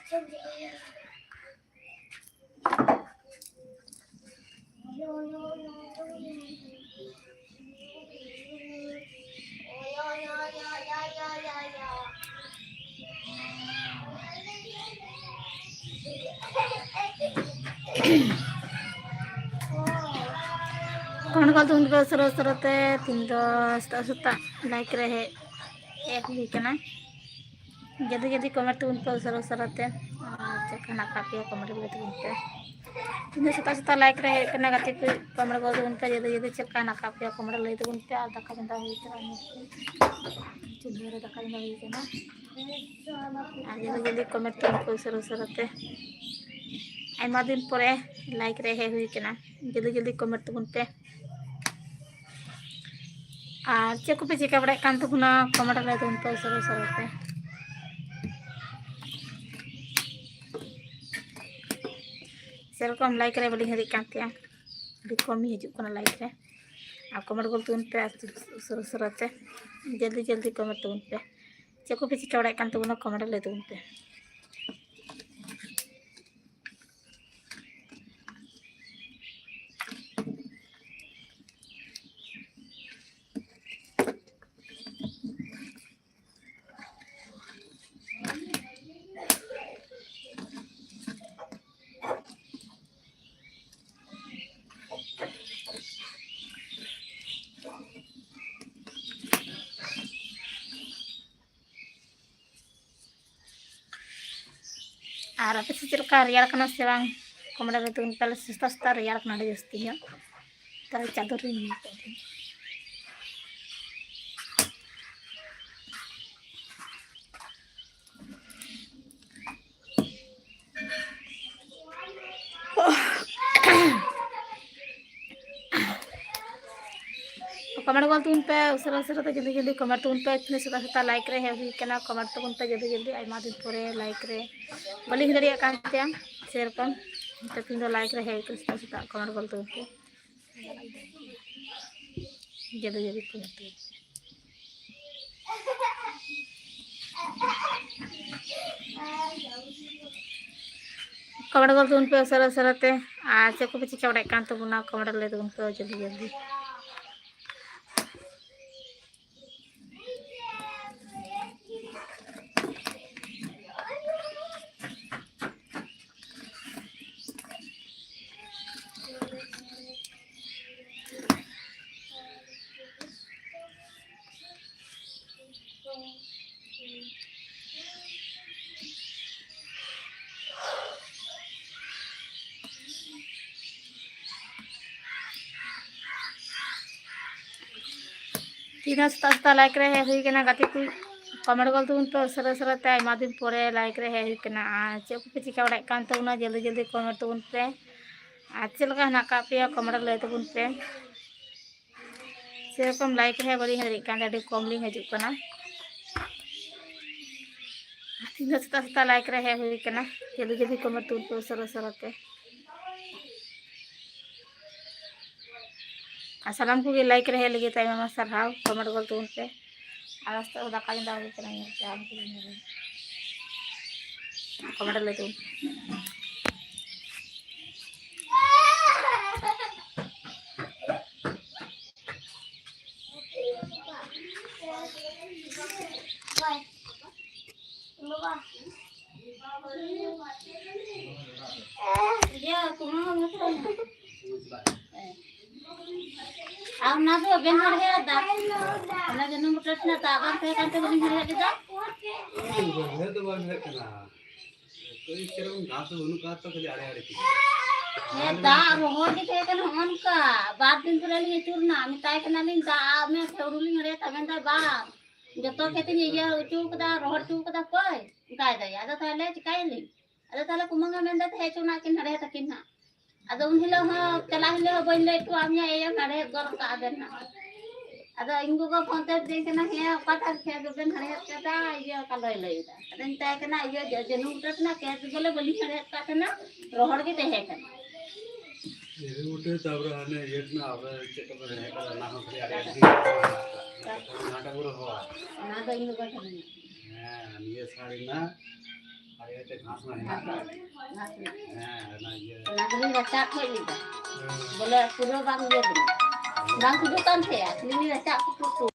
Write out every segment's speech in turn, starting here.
कौन कल तुम सर सरते तीन सता सता लाइक रहे एक हुई कना जल्दी जल्दी कमेंट तुम पे सर सरते चेकना काफी कमेंट बोले तुम पे तीन सता सता लाइक रहे कना गति पे कमेंट बोल तुम पे जल्दी जल्दी चेकना काफी कमेंट ले तुम पे आधा का बंदा हुई कना चुनरे दका बंदा हुई कना जल्दी जल्दी कमेंट तुम पे सर सरते आयमा दिन परे लाइक रहे हुई कना जल्दी जल्दी कमेंट तुम पे और चेक पे चिका बड़ा कान तबना कमेंट ले तुम पे सर सरते सेरकम लाइक रे बड़ी हरी कांतिया अभी कम ही हजू कना लाइक रे आ कमेंट बोल तुम पे सर सरते जल्दी जल्दी कमेंट तुम पे चेक पे चिका बड़ा कान तबना कमेंट ले तुम पे और आप चलका रियाल करना से बांग कमेंट ले तुम पहले सस्ता सस्ता रियाल करना जस्ती है तार चादर री कमेंट बोल तुम पे उसरा उसरा तो जल्दी जल्दी कमेंट तुम पे इतने सता सता लाइक रे है कना कमेंट तुम पे जल्दी जल्दी आयमा दिन परे लाइक रे बलिंग दरिया कांतिया सेरकम तो तीन लाइक रे है सता सता कमेंट बोल तुम पे जल्दी जल्दी कमेंट बोल तुम पे उसरा उसराते आ चेक पे चिका बड़ा कान तबना कमेंट ले तुम पे जल्दी जल्दी तीन सता सता लाइक रहे हुई कना गति को कमेंट बोल तुम पे सर सरते आयमा दिन परे लाइक रहे हुई कना चेक पे चिका बड़ा कान तबना जल्दी जल्दी कमेंट तुम पे चलका हना काफी कमेंट ले तुम पे सेरकम लाइक रहे बड़ी हरी कान अभी कम लिंग हजू कना तीन सता सता लाइक रहे हुई कना जल्दी जल्दी कमेंट तुम पे सर सरते सामान को लाइक रहे लगे ताई सरहाव कमेंट बोल तुम पे आस्ते दाका दावी कमेंट ले तुम अब ना तो बेन हर है दा ना जन्म मटट ना तागन पे कांते बलिंग हर है दा ये तो बात है ना तो इस तरह घास होनु का तो खाली आड़े आड़े ये दा रोहर के थे कन हमन का बात दिन पर लिए चूरना मिटाई कना लिन दा में फेरुलिंग हरे तगन दा बा जतो केते ये चूक दा रोहर चूक दा कोई काय दा यादा थाले चिकाई ली अदा थाले कुमंगा मेंदा थे चुना किन हरे तकिन ना अदा उन हिलो हा चला हिलो बन ले तो आमिया ए हरे गरम का देना अदा इंगो को फोन ते दे केना हे पता थे बेन हरे कदा ये का लय लय दा अदन ताय केना ये जनु उठत ना के बोले बलि हरे का केना रोहड़ के ते केना ये उठे तब रहने एक ना अब चेक पर है का ना हो के आड़े नाटक हो ना तो इंगो का हां ये साड़ी ना ᱟᱭᱟᱛᱮ ᱜᱷᱟᱥ ᱢᱟ ᱦᱮᱱᱟᱜ ᱟᱠᱟᱫ ᱦᱮᱸ ᱚᱱᱟ ᱤᱭᱟᱹ ᱚᱱᱟ ᱫᱚᱞᱤᱧ ᱨᱟᱪᱟᱜ ᱠᱷᱚᱡ ᱞᱮᱫᱟ ᱵᱚᱞᱮ ᱯᱩᱨᱟᱹ ᱵᱟᱝ ᱤᱭᱟᱹ ᱫᱤᱧ ᱵᱟᱝ ᱠᱷᱩᱫᱩᱜ ᱠᱟᱱ ᱛᱟᱦᱮᱸᱜᱼᱟ ᱠᱷᱟᱹᱞᱤ ᱨᱟᱪᱟᱜ ᱠᱩᱴᱩ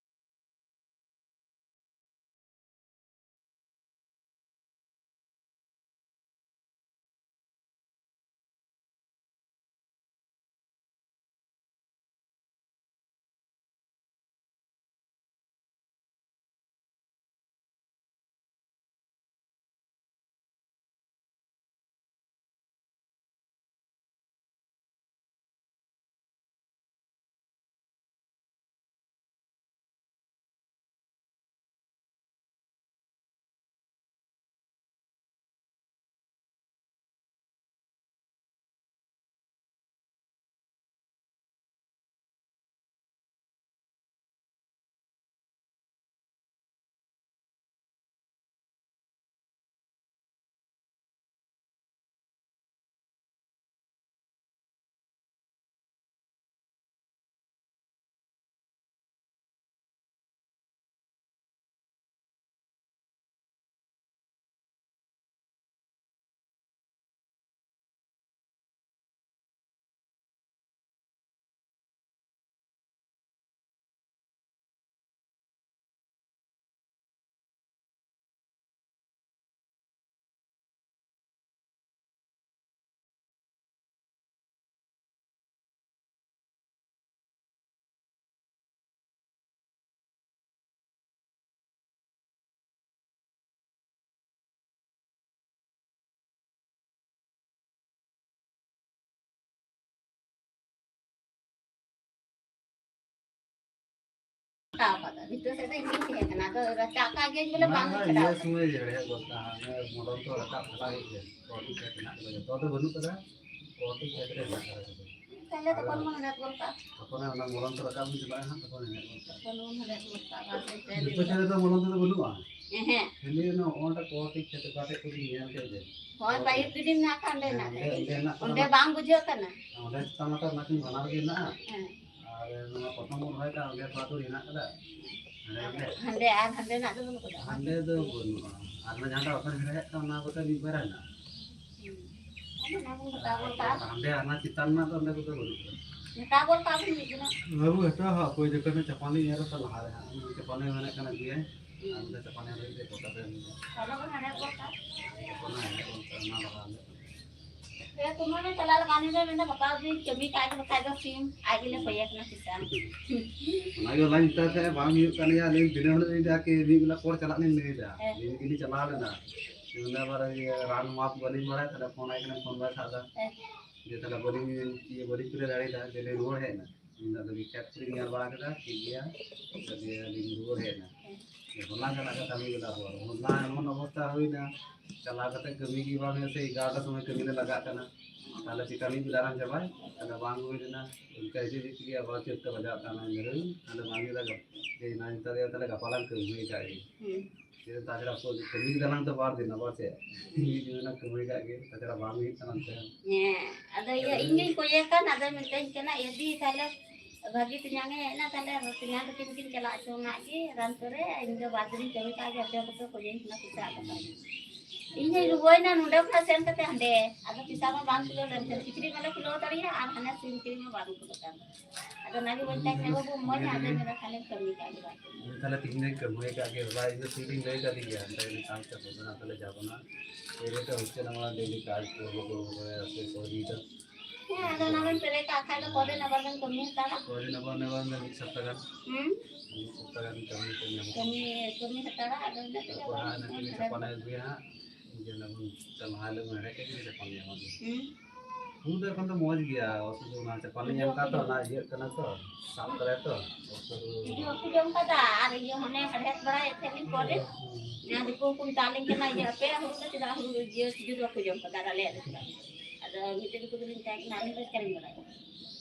tahu kata itu saya ingin sih kena tuh racak kaget boleh bang iya semua ya ya kota modal tuh rakap lagi ya kota kita kena kota tuh benar tuh kota kita kena saya tekan mana lihat golkar apa namanya modal tuh rakap itu banyak kan tekan ini tekan mana lihat golkar itu cara tuh modal tuh benar ini no orang kota kita kata tuh ini yang kayak hoy bayar bidin nak kan deh nak udah bang bujur kan nak udah sama kan masih mana lagi nak ada nama potong mulai kan udah satu ini nak ada hande nak tuh benar hande tuh benar ada yang tahu kan saya kan aku tadi beran nak hande anak kita nak tuh anda betul betul tabur tabur ni guna baru itu aku juga kan Jepang ini ada salah ada Jepang yang mana kan dia ada Jepang yang ada kota dan kalau kan ada golkar Jepang yang kota mana ya kemana telah lagi ni mana bakal di kami kaji film lagi le banyak nak kisah ayo lanjut saya bang yuk kan ya ini dinner ini dah ke ini bila kor cakap ni dah ini cakap le dah ini baru ran maaf balik malah ada phone aja kan phone bahasa ada dia telah balik ये balik tu dari dah jadi road है ना ini ada di capturing yang baru dah dia jadi di road है ना ये बोला kan ada kami bila buat बोला मन अवस्था हुई ना चला करते कमी की बात है से 11 समय कमी ने लगा करना ताले चिकनी बिलाराम जबाय ताले बांग हुई ना उनका ऐसे दिख गया बहुत चित्त बजा करना मेरे ताले बांग लगा ये ना ताले ताले कपालन कर हुई जाए ये ताले आपको कमी बिलाराम तो बार देना बात है ये जो ना कमी का के ताले बांग हुई करना ya ada ya ini koyekan ada minta kena ya di talle bagi tinyangnya na talle tinyang bikin celak congak ki ran sore injo badri kami kaji apa betul koyen kena kita apa ini luar na nunda pernah sen kata ande ada pisah mah bang kilo dan sikri malah kilo tadi ya anak sikri mah baru kebetulan ada lagi banyak yang bawa mana ada mereka kalian kami kaji ये ताले तीन कमी का के भाई ये seating ले कर दिया ताले काम कर बोलना ताले जावना ये तो उसके नाम डेली काज को ऐसे सॉरी तो ya ada namun mereka kalau kode nabaran kami tahu कोई नंबर में सकता kan सकता kan kami setara ada Wah, nanti bisa panen dia, jangan sama hal mereka ini bisa panen yang mana. Udah kan tuh mau juga, waktu itu nanti panen yang kata, nah dia kena tuh, sama kali tuh. jadi waktu jam pada hari yang mana kerja berai teknik kode, yang dipukul taling kena ya apa, harusnya tidak harus dia sujud waktu jam pada ada gitu itu lintai nanti terus kering berai.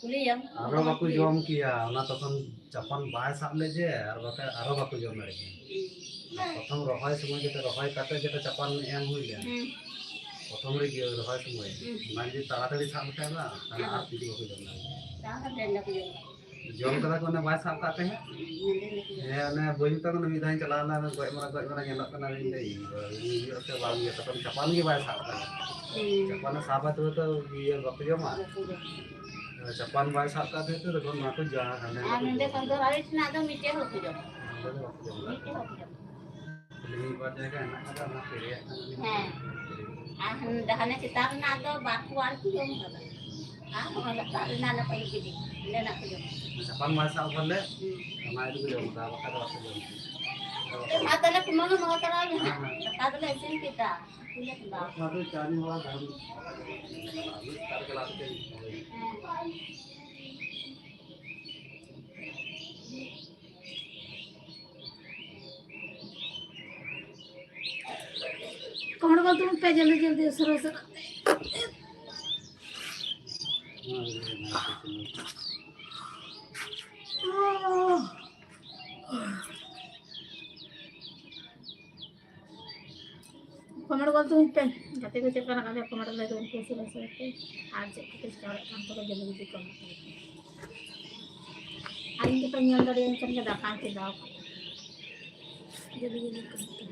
Kuliah yang. Arab aku jom kia, nah tuh kan Japan bahasa apa aja, Arab aku jom mereka. প্রথম রহয় সময় যেটা রহয় কাটে যেটা চাপান M হই যায় প্রথম রে গিয়ে রহয় সময় মানে যদি তাড়াতাড়ি সামনে না তাহলে আর কিছু হবে না जम कदा को बाय साब काते हैं बोई तक मिदाई चला गज मरा नेलोना से बांग तक चपान के बाय साब चपान साबा तो बाको जमा चपान बाय साब काते तो तखन ना को जा नंदे कंदर आरे ना दो मिटे हो को जम मिटे हो को जम बार जगह ना कदा ना पेरे हां ahun dahane sitar na do baku ar ku jom kala wala ta na na pa ikidi le na ko jom चपान बाय साब करले ना इदु जम दा बका दा जम matale kumanga mga tarami kadale sin kita kulit ba मातो चानी वाला धाम तार के लाते कौन बोल तुम पे जल्दी जल्दी सर सर कमर बोल तुम पे जाते को चक्कर ना काले कमर ले तुम कैसे ले सकते आज के स्टार्ट काम तो जल्दी जल्दी कम आई के पंजन दरे इन के दाकान के दाव जल्दी जल्दी कम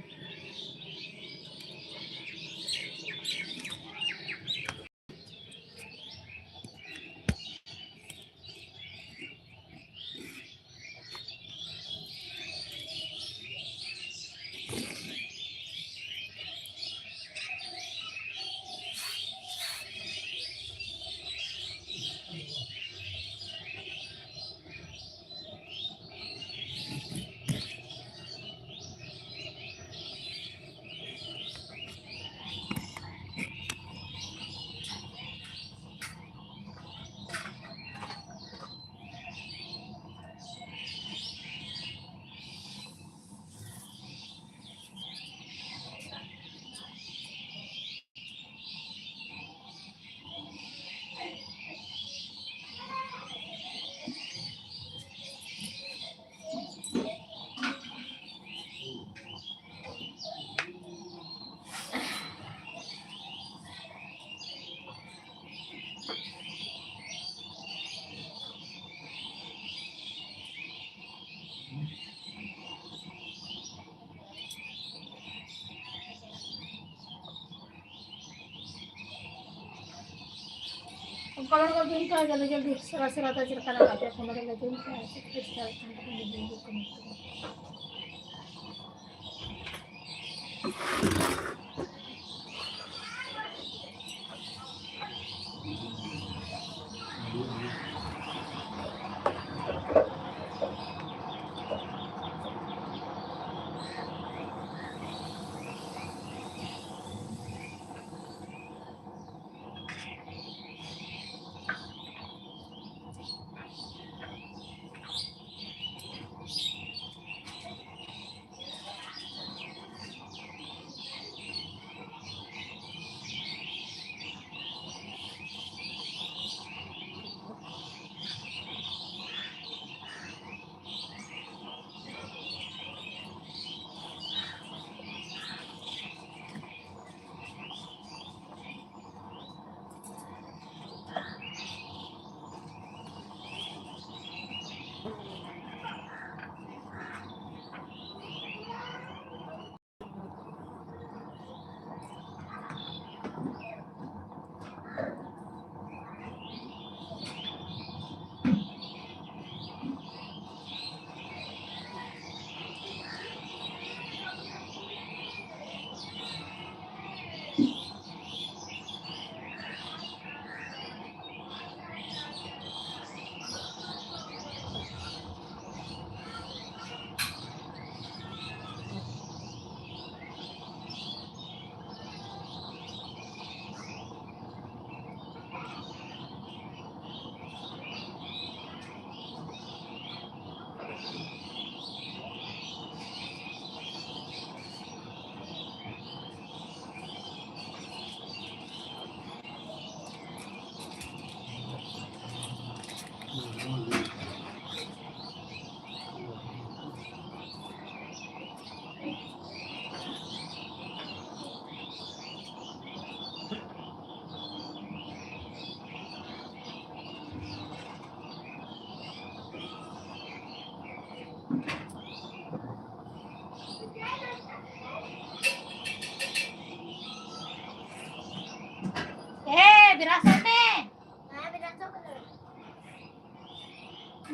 कमर बोल तुम पे जल्दी जल्दी सर सर आता चक्कर ना काले कमर ले तुम पे स्टार्ट काम तो जल्दी जल्दी कम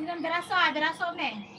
dengan beraso nih.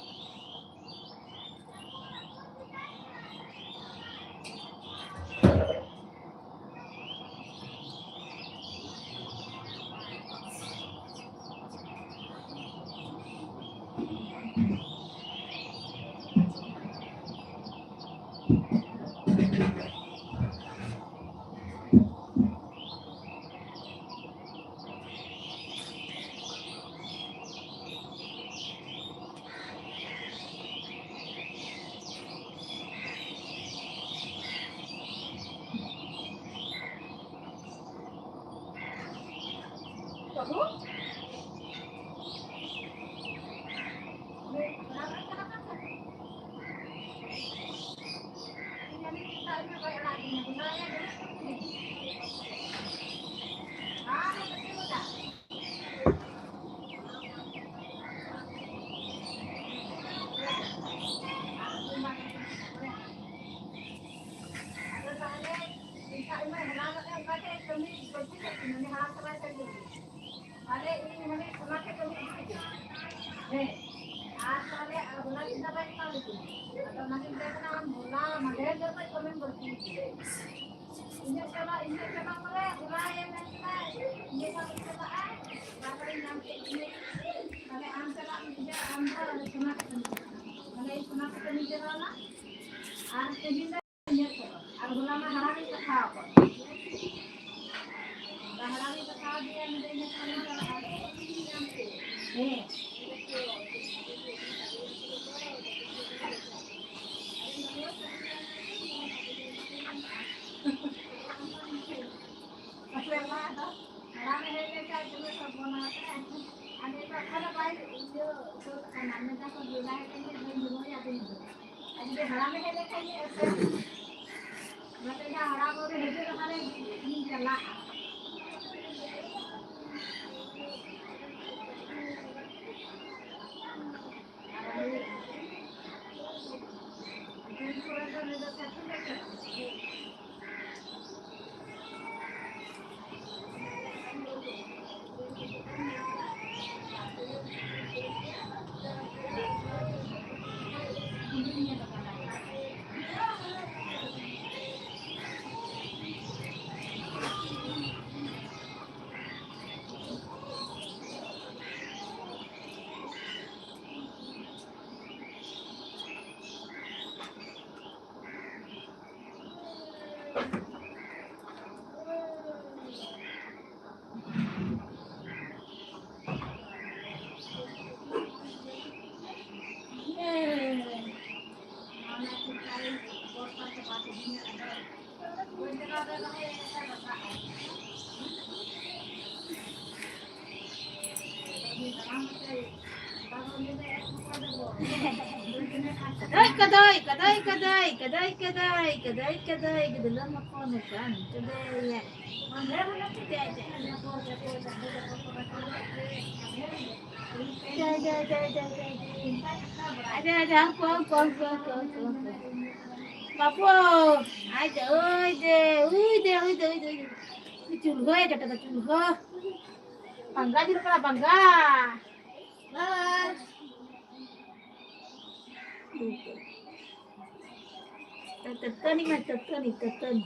Kadai dalam makanan kan. Kadai ya. Ada apa. Papo, ada oi de. Chulho ya kata chulho. Bangga di depan bangga. Bas. Tetan.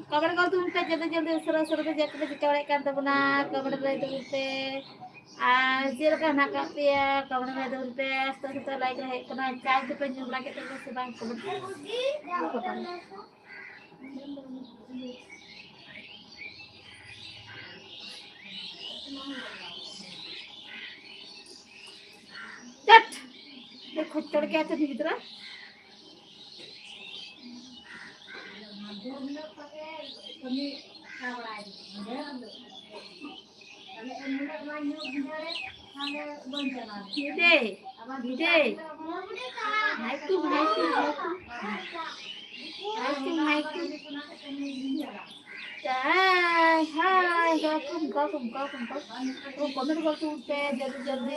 Kabar kau tuh minta janda seru-seru ke jaket dicawlekan tuh benar. Kabar dari itu te. Silakan nakap ya. Kabar dari itu te. Setelah lagi kena cai tu penjumlah kita sedang kebetulan. Cat. देखो चढ़ के आते नहीं इधर Hai, welcome. Oh, comment करते उठते जल्दी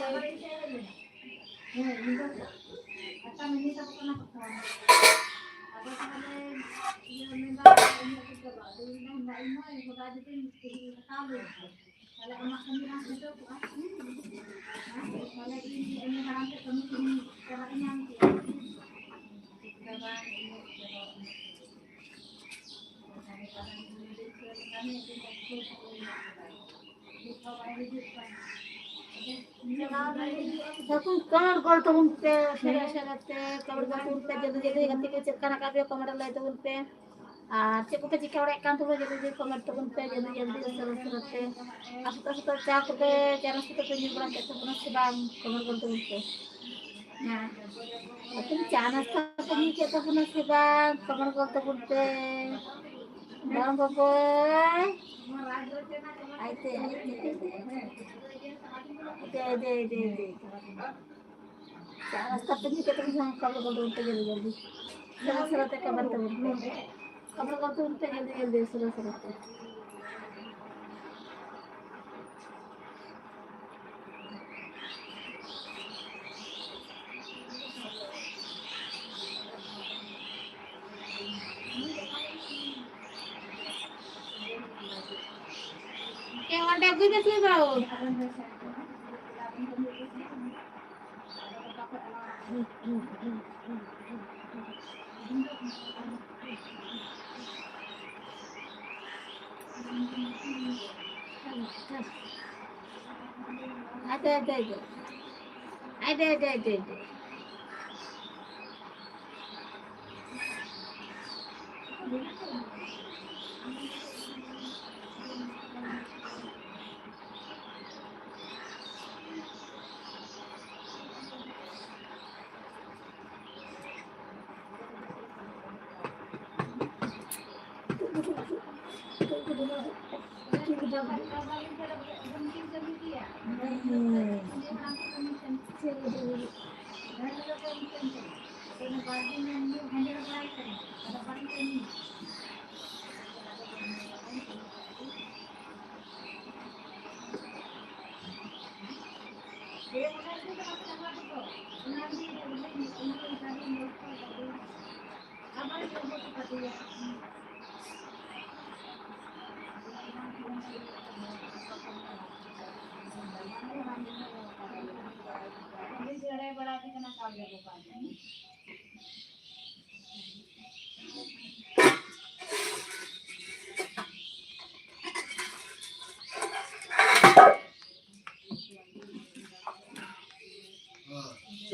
Aku kamar gol tuh unte, seret-serete, kamar gol tuh unte, jadi ganti ke cek kanak kabio kamar lai tuh unte. Cek buka jika orang kan tuh jadi kamar tuh unte, jadi seret-serete. Aku cak ke cara kita tuh nyumbang itu pun sebang kamar gol tuh unte. Nah, tapi jangan sekali kita pun sebang kamar gol tuh unte. Dalam apa? Aite. Ide. Rasta पे नहीं कहते हैं कब कब उठते जल्दी सरते cover तो उठते कबर कब तो उठते जल्दी सरते क्या वांटे अभी देखिए बाबू Ada.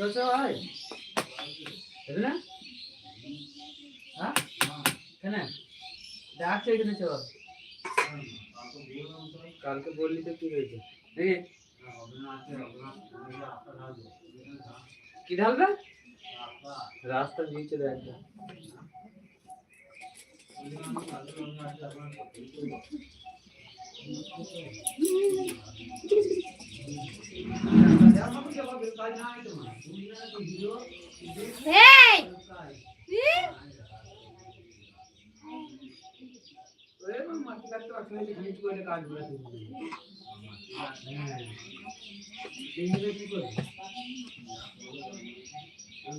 So ay. Ada na? Ha? Kana? डाक से कितने चलो काल के बोलनी तो क्यों गई थी किधर का रास्ता बीच रहता Hey! मत करते रखने से बीच को काट दिया तीन में की कोई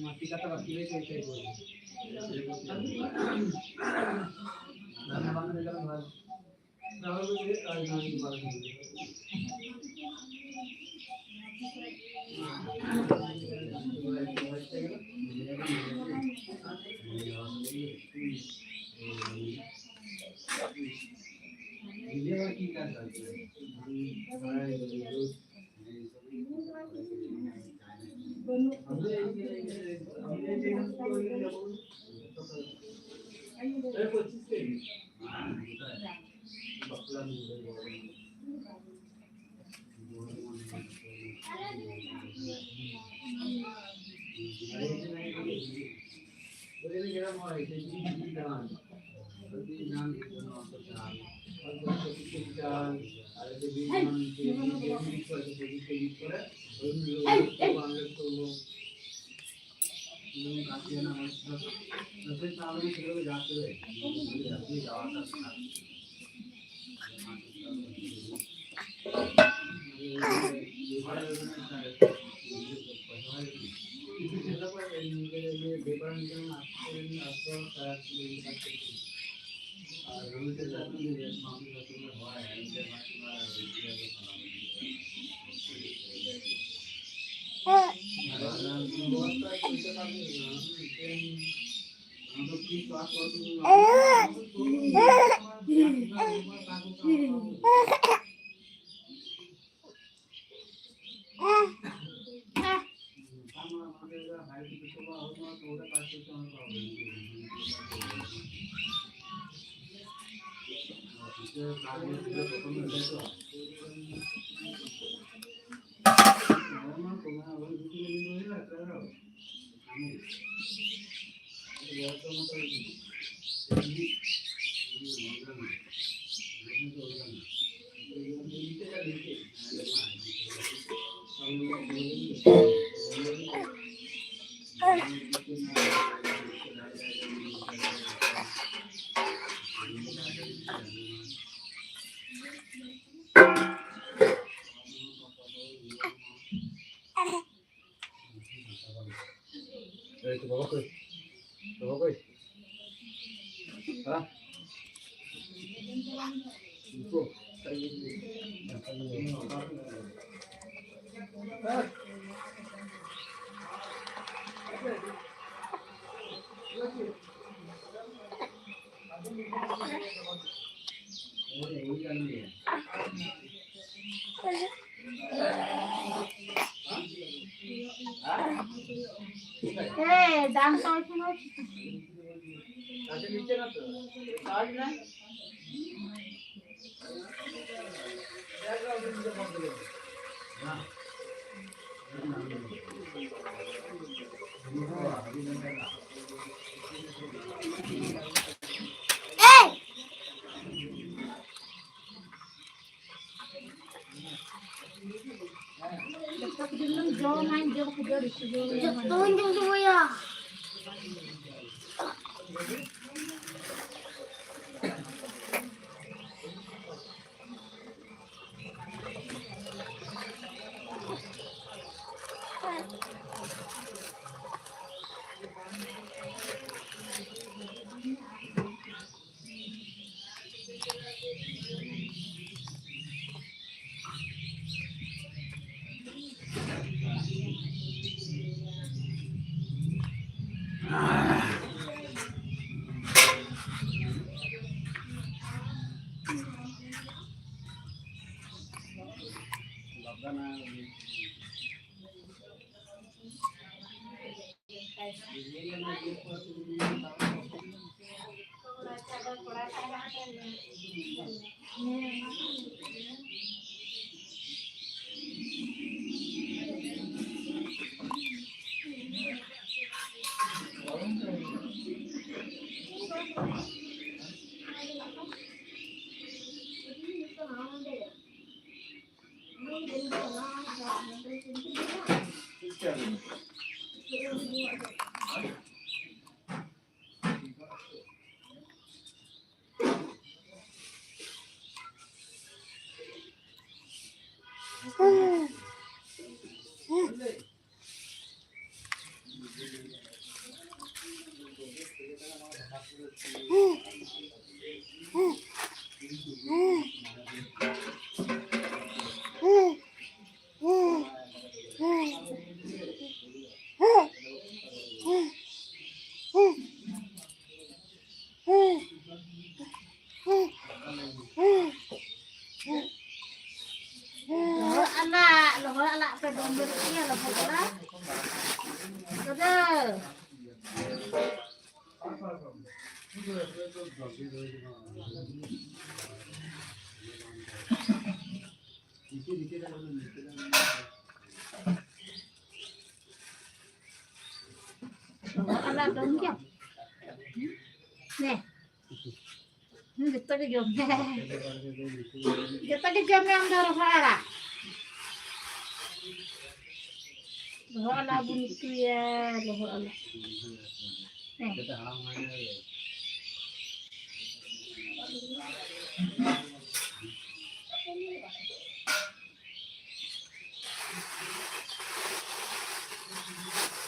मत का तो रखने से ऐसे बोल ना बंद कर भाई ना वो ये आज ना की बात ये की कर सकते डांस और सुनो जो मैं जो खुद जो या anak ke dompetnya lah pokoknya. Sudah. Anak dompet. Nih. Kita ke jam. Kita ke jam yang darah Farah. Loh ala buntu ya, loh ala. Nih.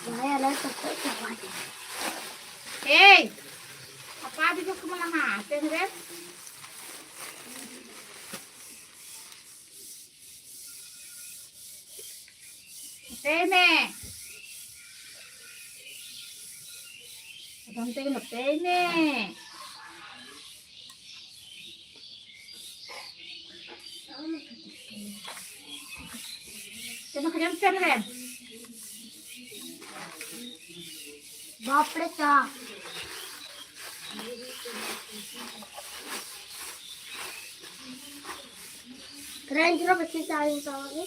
Bahaya lah, takut apa? Hey, apa bisa kemana? Saya friend. Pene. Don't take the pene. Cuma kalian friend. Bapak cak. Keren juga pasti cari soalnya.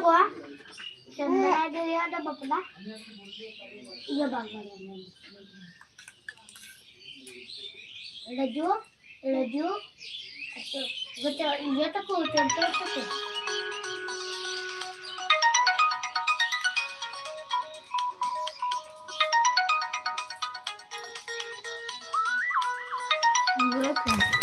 Gua sebenarnya dia ada bapak. Iya bang. Laju. Betul, dia tak kau contoh tu. Welcome.